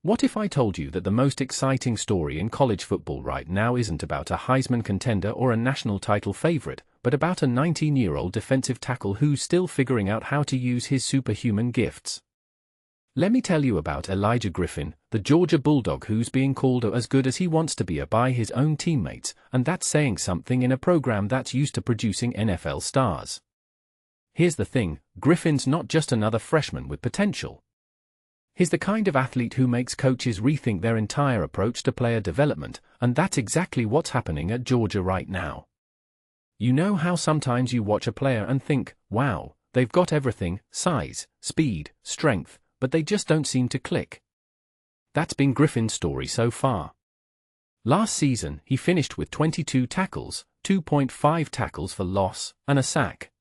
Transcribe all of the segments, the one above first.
What if I told you that the most exciting story in college football right now isn't about a Heisman contender or a national title favorite, but about a 19-year-old defensive tackle who's still figuring out how to use his superhuman gifts? Let me tell you about Elijah Griffin, the Georgia Bulldog who's being called as good as he wants to be by his own teammates, and that's saying something in a program that's used to producing NFL stars. Here's the thing, Griffin's not just another freshman with potential. He's the kind of athlete who makes coaches rethink their entire approach to player development, and that's exactly what's happening at Georgia right now. You know how sometimes you watch a player and think, wow, they've got everything, size, speed, strength, but they just don't seem to click. That's been Griffin's story so far. Last season, he finished with 22 tackles, 2.5 tackles for loss, and a sack.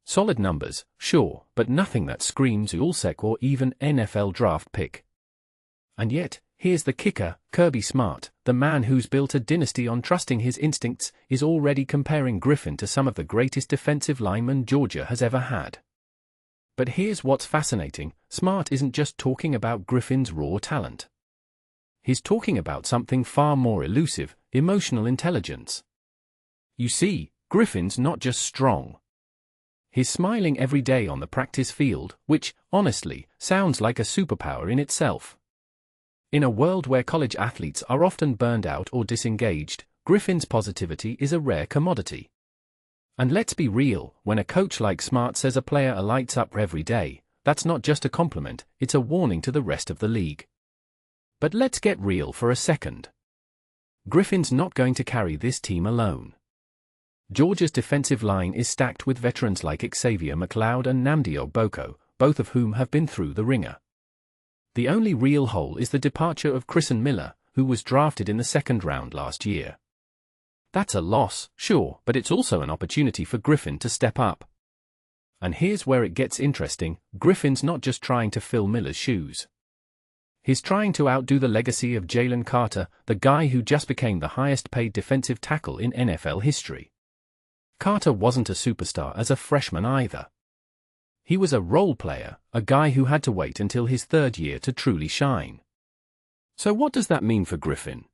Solid numbers, sure, but nothing that screams All-Sec or even NFL draft pick. And yet, here's the kicker, Kirby Smart, the man who's built a dynasty on trusting his instincts, is already comparing Griffin to some of the greatest defensive linemen Georgia has ever had. But here's what's fascinating, Smart isn't just talking about Griffin's raw talent. He's talking about something far more elusive, emotional intelligence. You see, Griffin's not just strong. He's smiling every day on the practice field, which, honestly, sounds like a superpower in itself. In a world where college athletes are often burned out or disengaged, Griffin's positivity is a rare commodity. And let's be real, when a coach like Smart says a player lights up every day, that's not just a compliment, it's a warning to the rest of the league. But let's get real for a second. Griffin's not going to carry this team alone. Georgia's defensive line is stacked with veterans like Xavier McLeod and Nnamdi Ogboko, both of whom have been through the ringer. The only real hole is the departure of Christian Miller, who was drafted in the second round last year. That's a loss, sure, but it's also an opportunity for Griffin to step up. And here's where it gets interesting, Griffin's not just trying to fill Miller's shoes. He's trying to outdo the legacy of Jalen Carter, the guy who just became the highest-paid defensive tackle in NFL history. Carter wasn't a superstar as a freshman either. He was a role player, a guy who had to wait until his third year to truly shine. So what does that mean for Griffin?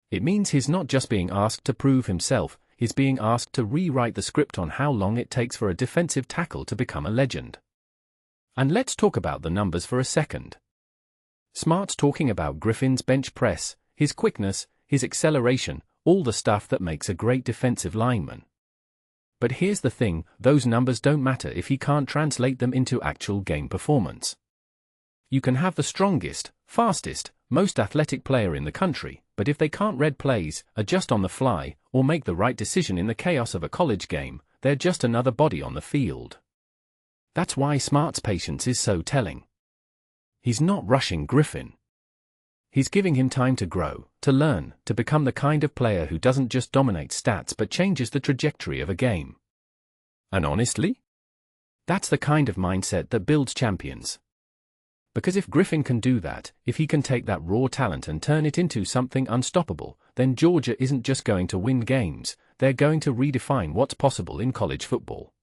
It means he's not just being asked to prove himself, he's being asked to rewrite the script on how long it takes for a defensive tackle to become a legend. And let's talk about the numbers for a second. Smart's talking about Griffin's bench press, his quickness, his acceleration, all the stuff that makes a great defensive lineman. But here's the thing, those numbers don't matter if he can't translate them into actual game performance. You can have the strongest, fastest, most athletic player in the country, but if they can't read plays, adjust on the fly, or make the right decision in the chaos of a college game, they're just another body on the field. That's why Smart's patience is so telling. He's not rushing Griffin. He's giving him time to grow, to learn, to become the kind of player who doesn't just dominate stats but changes the trajectory of a game. And honestly, that's the kind of mindset that builds champions. Because if Griffin can do that, if he can take that raw talent and turn it into something unstoppable, then Georgia isn't just going to win games, they're going to redefine what's possible in college football.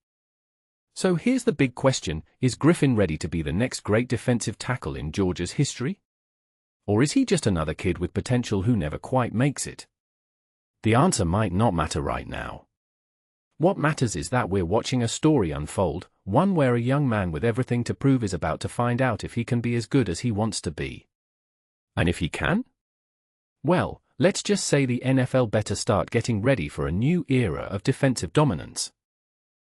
So here's the big question, is Griffin ready to be the next great defensive tackle in Georgia's history? Or is he just another kid with potential who never quite makes it? The answer might not matter right now. What matters is that we're watching a story unfold, one where a young man with everything to prove is about to find out if he can be as good as he wants to be. And if he can? Well, let's just say the NFL better start getting ready for a new era of defensive dominance.